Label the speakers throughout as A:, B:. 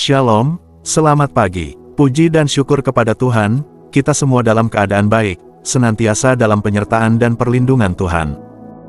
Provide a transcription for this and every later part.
A: Shalom, selamat pagi. Puji dan syukur kepada Tuhan, kita semua dalam keadaan baik, senantiasa dalam penyertaan dan perlindungan Tuhan.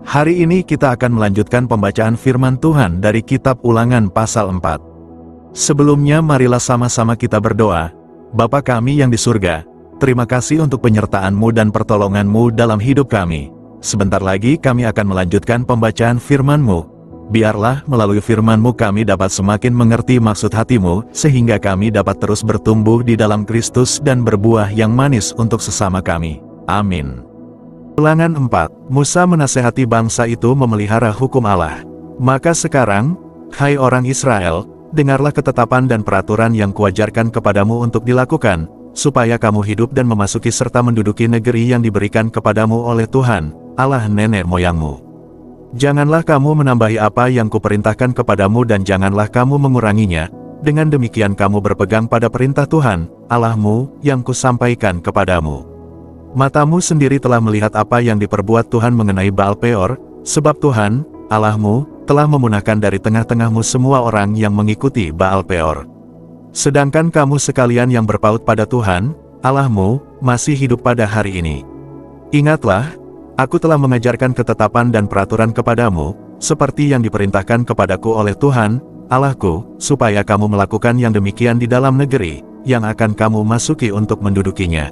A: Hari ini kita akan melanjutkan pembacaan firman Tuhan dari kitab Ulangan pasal 4. Sebelumnya marilah sama-sama kita berdoa. Bapa kami yang di surga, terima kasih untuk penyertaan-Mu dan pertolongan-Mu dalam hidup kami. Sebentar lagi kami akan melanjutkan pembacaan firman-Mu. Biarlah melalui firman-Mu kami dapat semakin mengerti maksud hati-Mu, sehingga kami dapat terus bertumbuh di dalam Kristus dan berbuah yang manis untuk sesama kami. Amin. Ulangan 4. Musa menasehati bangsa itu memelihara hukum Allah. Maka sekarang, hai orang Israel, dengarlah ketetapan dan peraturan yang kuajarkan kepadamu untuk dilakukan, supaya kamu hidup dan memasuki serta menduduki negeri yang diberikan kepadamu oleh Tuhan, Allah nenek moyangmu. Janganlah kamu menambahi apa yang kuperintahkan kepadamu dan janganlah kamu menguranginya, dengan demikian kamu berpegang pada perintah Tuhan, Allahmu, yang kusampaikan kepadamu. Matamu sendiri telah melihat apa yang diperbuat Tuhan mengenai Baal Peor, sebab Tuhan, Allahmu, telah memunahkan dari tengah-tengahmu semua orang yang mengikuti Baal Peor. Sedangkan kamu sekalian yang berpaut pada Tuhan, Allahmu, masih hidup pada hari ini. Ingatlah, aku telah mengajarkan ketetapan dan peraturan kepadamu, seperti yang diperintahkan kepadaku oleh Tuhan, Allahku, supaya kamu melakukan yang demikian di dalam negeri, yang akan kamu masuki untuk mendudukinya.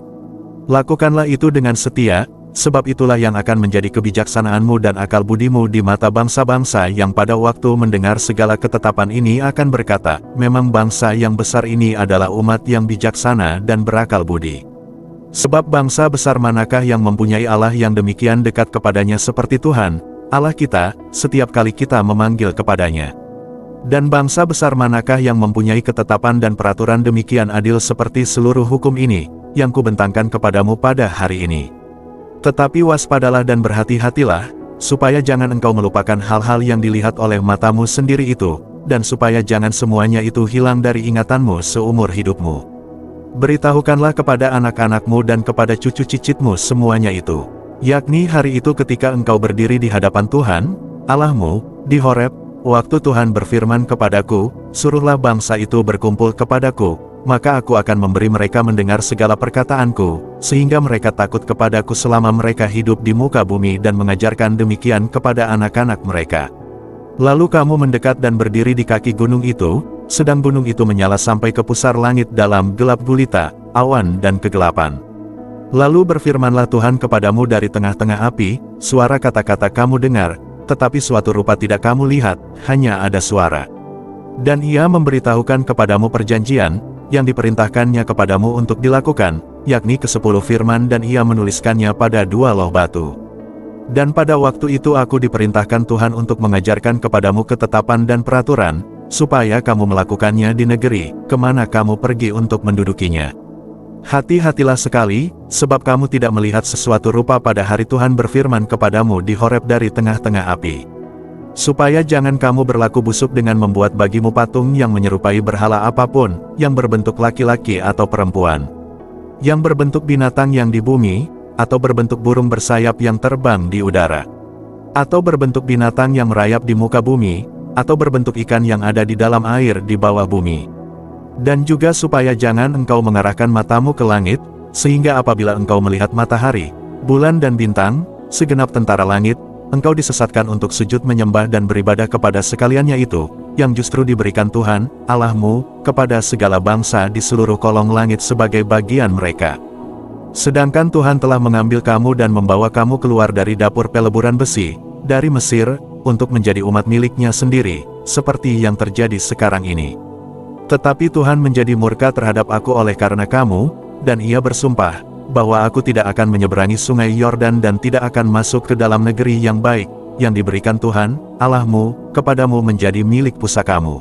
A: Lakukanlah itu dengan setia, sebab itulah yang akan menjadi kebijaksanaanmu dan akal budimu di mata bangsa-bangsa yang pada waktu mendengar segala ketetapan ini akan berkata, memang bangsa yang besar ini adalah umat yang bijaksana dan berakal budi. Sebab bangsa besar manakah yang mempunyai Allah yang demikian dekat kepadanya seperti Tuhan, Allah kita, setiap kali kita memanggil kepadanya. Dan bangsa besar manakah yang mempunyai ketetapan dan peraturan demikian adil seperti seluruh hukum ini, yang kubentangkan kepadamu pada hari ini. Tetapi waspadalah dan berhati-hatilah, supaya jangan engkau melupakan hal-hal yang dilihat oleh matamu sendiri itu, dan supaya jangan semuanya itu hilang dari ingatanmu seumur hidupmu. Beritahukanlah kepada anak-anakmu dan kepada cucu cicitmu semuanya itu, yakni hari itu ketika engkau berdiri di hadapan Tuhan, Allahmu, di Horeb, waktu Tuhan berfirman kepadaku, suruhlah bangsa itu berkumpul kepadaku, maka aku akan memberi mereka mendengar segala perkataanku, sehingga mereka takut kepadaku selama mereka hidup di muka bumi dan mengajarkan demikian kepada anak-anak mereka. Lalu kamu mendekat dan berdiri di kaki gunung itu, sedang gunung itu menyala sampai ke pusar langit dalam gelap gulita, awan dan kegelapan. Lalu berfirmanlah Tuhan kepadamu dari tengah-tengah api, suara kata-kata kamu dengar, tetapi suatu rupa tidak kamu lihat, hanya ada suara. Dan ia memberitahukan kepadamu perjanjian, yang diperintahkannya kepadamu untuk dilakukan, yakni ke-10 firman dan ia menuliskannya pada 2 loh batu. Dan pada waktu itu aku diperintahkan Tuhan untuk mengajarkan kepadamu ketetapan dan peraturan, supaya kamu melakukannya di negeri, kemana kamu pergi untuk mendudukinya. Hati-hatilah sekali, sebab kamu tidak melihat sesuatu rupa pada hari Tuhan berfirman kepadamu di Horeb dari tengah-tengah api. Supaya jangan kamu berlaku busuk dengan membuat bagimu patung yang menyerupai berhala apapun, yang berbentuk laki-laki atau perempuan, yang berbentuk binatang yang di bumi, atau berbentuk burung bersayap yang terbang di udara, atau berbentuk binatang yang merayap di muka bumi, atau berbentuk ikan yang ada di dalam air di bawah bumi. Dan juga supaya jangan engkau mengarahkan matamu ke langit, sehingga apabila engkau melihat matahari, bulan dan bintang, segenap tentara langit, engkau disesatkan untuk sujud menyembah dan beribadah kepada sekaliannya itu, yang justru diberikan Tuhan, Allahmu, kepada segala bangsa di seluruh kolong langit sebagai bagian mereka. Sedangkan Tuhan telah mengambil kamu dan membawa kamu keluar dari dapur peleburan besi, dari Mesir, untuk menjadi umat miliknya sendiri, seperti yang terjadi sekarang ini. Tetapi Tuhan menjadi murka terhadap aku oleh karena kamu, dan ia bersumpah, bahwa aku tidak akan menyeberangi sungai Yordan dan tidak akan masuk ke dalam negeri yang baik, yang diberikan Tuhan, Allahmu, kepadamu menjadi milik pusakamu.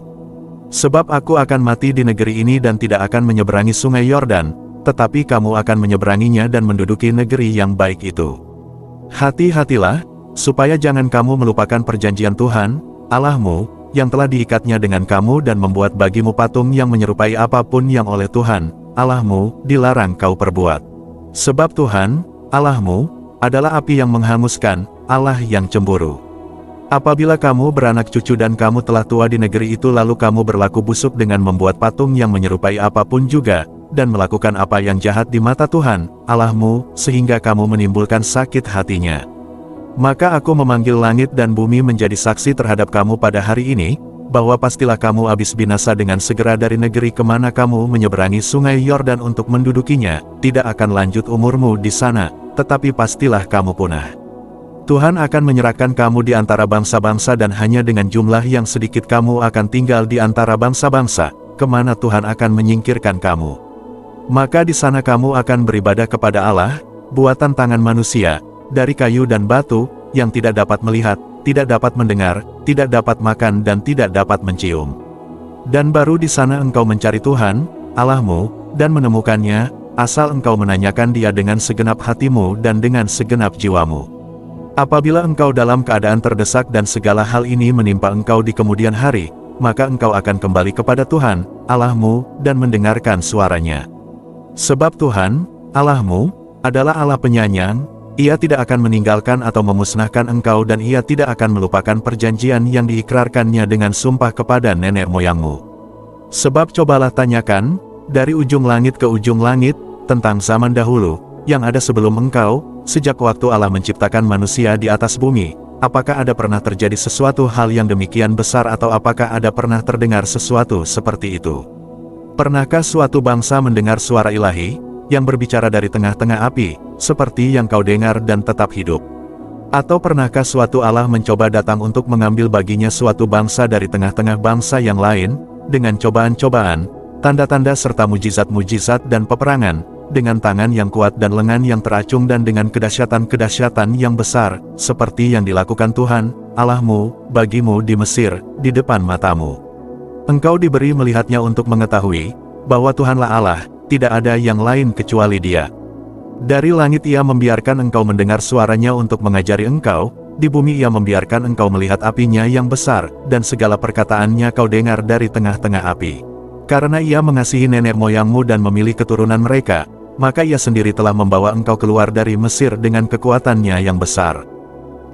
A: Sebab aku akan mati di negeri ini dan tidak akan menyeberangi sungai Yordan, tetapi kamu akan menyeberanginya dan menduduki negeri yang baik itu. Hati-hatilah, supaya jangan kamu melupakan perjanjian Tuhan, Allahmu, yang telah diikatnya dengan kamu dan membuat bagimu patung yang menyerupai apapun yang oleh Tuhan, Allahmu, dilarang kau perbuat. Sebab Tuhan, Allahmu, adalah api yang menghanguskan, Allah yang cemburu. Apabila kamu beranak cucu dan kamu telah tua di negeri itu lalu kamu berlaku busuk dengan membuat patung yang menyerupai apapun juga, dan melakukan apa yang jahat di mata Tuhan, Allahmu, sehingga kamu menimbulkan sakit hatinya. Maka aku memanggil langit dan bumi menjadi saksi terhadap kamu pada hari ini, bahwa pastilah kamu habis binasa dengan segera dari negeri kemana kamu menyeberangi sungai Yordan untuk mendudukinya, tidak akan lanjut umurmu di sana, tetapi pastilah kamu punah. Tuhan akan menyerahkan kamu di antara bangsa-bangsa dan hanya dengan jumlah yang sedikit kamu akan tinggal di antara bangsa-bangsa, kemana Tuhan akan menyingkirkan kamu. Maka di sana kamu akan beribadah kepada Allah, buatan tangan manusia, dari kayu dan batu, yang tidak dapat melihat, tidak dapat mendengar, tidak dapat makan dan tidak dapat mencium. Dan baru di sana engkau mencari Tuhan, Allahmu, dan menemukannya, asal engkau menanyakan Dia dengan segenap hatimu dan dengan segenap jiwamu. Apabila engkau dalam keadaan terdesak dan segala hal ini menimpa engkau di kemudian hari, maka engkau akan kembali kepada Tuhan, Allahmu, dan mendengarkan suaranya. Sebab Tuhan, Allahmu, adalah Allah penyayang, Ia tidak akan meninggalkan atau memusnahkan engkau dan Ia tidak akan melupakan perjanjian yang diikrarkannya dengan sumpah kepada nenek moyangmu. Sebab cobalah tanyakan, dari ujung langit ke ujung langit, tentang zaman dahulu, yang ada sebelum engkau, sejak waktu Allah menciptakan manusia di atas bumi, apakah ada pernah terjadi sesuatu hal yang demikian besar atau apakah ada pernah terdengar sesuatu seperti itu? Pernahkah suatu bangsa mendengar suara ilahi, yang berbicara dari tengah-tengah api, seperti yang kau dengar dan tetap hidup? Atau pernahkah suatu Allah mencoba datang untuk mengambil baginya suatu bangsa dari tengah-tengah bangsa yang lain, dengan cobaan-cobaan, tanda-tanda serta mujizat-mujizat dan peperangan, dengan tangan yang kuat dan lengan yang teracung dan dengan kedahsyatan-kedahsyatan yang besar, seperti yang dilakukan Tuhan, Allahmu, bagimu di Mesir, di depan matamu. Engkau diberi melihatnya untuk mengetahui, bahwa Tuhanlah Allah, tidak ada yang lain kecuali Dia. Dari langit Ia membiarkan engkau mendengar suaranya untuk mengajari engkau, di bumi Ia membiarkan engkau melihat apinya yang besar, dan segala perkataannya kau dengar dari tengah-tengah api. Karena Ia mengasihi nenek moyangmu dan memilih keturunan mereka, maka Ia sendiri telah membawa engkau keluar dari Mesir dengan kekuatannya yang besar.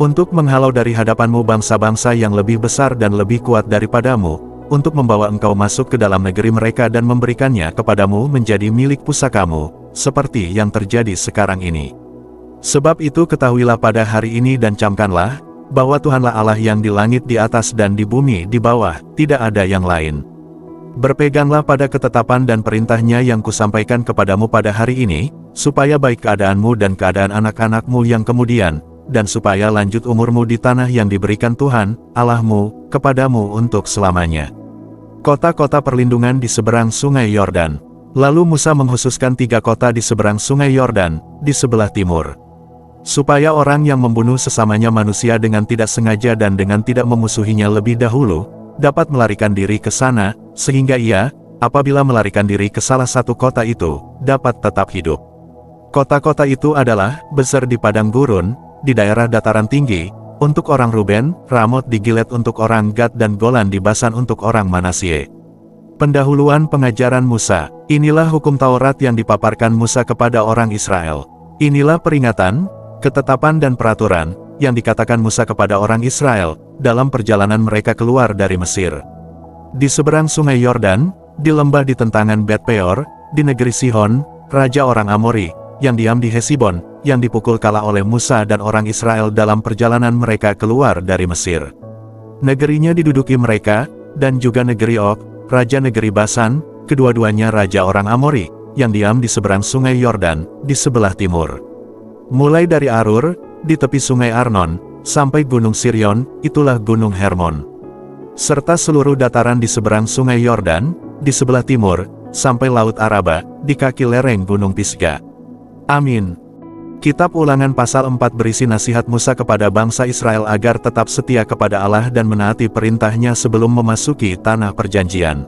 A: Untuk menghalau dari hadapanmu bangsa-bangsa yang lebih besar dan lebih kuat daripadamu, untuk membawa engkau masuk ke dalam negeri mereka dan memberikannya kepadamu menjadi milik pusakamu, seperti yang terjadi sekarang ini. Sebab itu ketahuilah pada hari ini dan camkanlah, bahwa Tuhanlah Allah yang di langit di atas dan di bumi di bawah, tidak ada yang lain. Berpeganglah pada ketetapan dan perintahnya yang kusampaikan kepadamu pada hari ini, supaya baik keadaanmu dan keadaan anak-anakmu yang kemudian, dan supaya lanjut umurmu di tanah yang diberikan Tuhan, Allahmu, kepadamu untuk selamanya. Kota-kota perlindungan di seberang sungai Yordan. Lalu Musa menghususkan 3 kota di seberang sungai Yordan, di sebelah timur. Supaya orang yang membunuh sesamanya manusia dengan tidak sengaja dan dengan tidak memusuhinya lebih dahulu, dapat melarikan diri ke sana, sehingga ia, apabila melarikan diri ke salah satu kota itu, dapat tetap hidup. Kota-kota itu adalah, Bezer di padang gurun, di daerah dataran tinggi, untuk orang Ruben, Ramot di Gilead untuk orang Gad dan Golan di Basan untuk orang Manasye. Pendahuluan pengajaran Musa. Inilah hukum Taurat yang dipaparkan Musa kepada orang Israel. Inilah peringatan, ketetapan dan peraturan, yang dikatakan Musa kepada orang Israel, dalam perjalanan mereka keluar dari Mesir. Di seberang sungai Yordan, di lembah di tentangan Bet Peor, di negeri Sihon, raja orang Amori, yang diam di Hesibon, yang dipukul kalah oleh Musa dan orang Israel dalam perjalanan mereka keluar dari Mesir. Negerinya diduduki mereka, dan juga negeri Og, raja negeri Basan, kedua-duanya raja orang Amori, yang diam di seberang sungai Yordan, di sebelah timur. Mulai dari Arur, di tepi sungai Arnon, sampai gunung Sirion, itulah gunung Hermon. Serta seluruh dataran di seberang sungai Yordan, di sebelah timur, sampai laut Araba, di kaki lereng gunung Pisga. Amin. Kitab Ulangan pasal 4 berisi nasihat Musa kepada bangsa Israel agar tetap setia kepada Allah dan menaati perintahnya sebelum memasuki tanah perjanjian.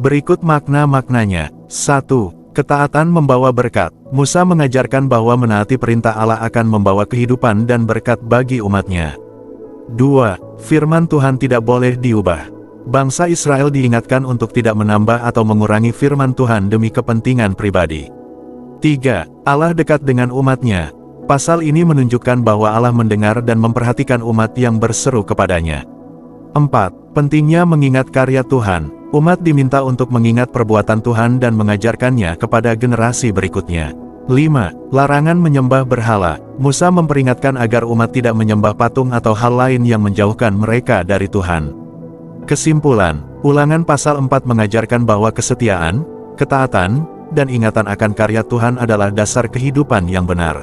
A: Berikut makna-maknanya. 1. Ketaatan membawa berkat. Musa mengajarkan bahwa menaati perintah Allah akan membawa kehidupan dan berkat bagi umatnya. 2. Firman Tuhan tidak boleh diubah. Bangsa Israel diingatkan untuk tidak menambah atau mengurangi firman Tuhan demi kepentingan pribadi. 3. Allah dekat dengan umatnya. Pasal ini menunjukkan bahwa Allah mendengar dan memperhatikan umat yang berseru kepadanya. 4. Pentingnya mengingat karya Tuhan. Umat diminta untuk mengingat perbuatan Tuhan dan mengajarkannya kepada generasi berikutnya. 5. Larangan menyembah berhala. Musa memperingatkan agar umat tidak menyembah patung atau hal lain yang menjauhkan mereka dari Tuhan. Kesimpulan, Ulangan pasal 4 mengajarkan bahwa kesetiaan, ketaatan, dan ingatan akan karya Tuhan adalah dasar kehidupan yang benar.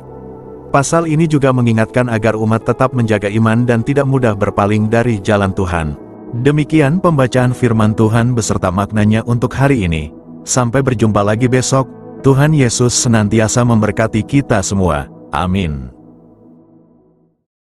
A: Pasal ini juga mengingatkan agar umat tetap menjaga iman dan tidak mudah berpaling dari jalan Tuhan. Demikian pembacaan firman Tuhan beserta maknanya untuk hari ini. Sampai berjumpa lagi besok. Tuhan Yesus senantiasa memberkati kita semua. Amin.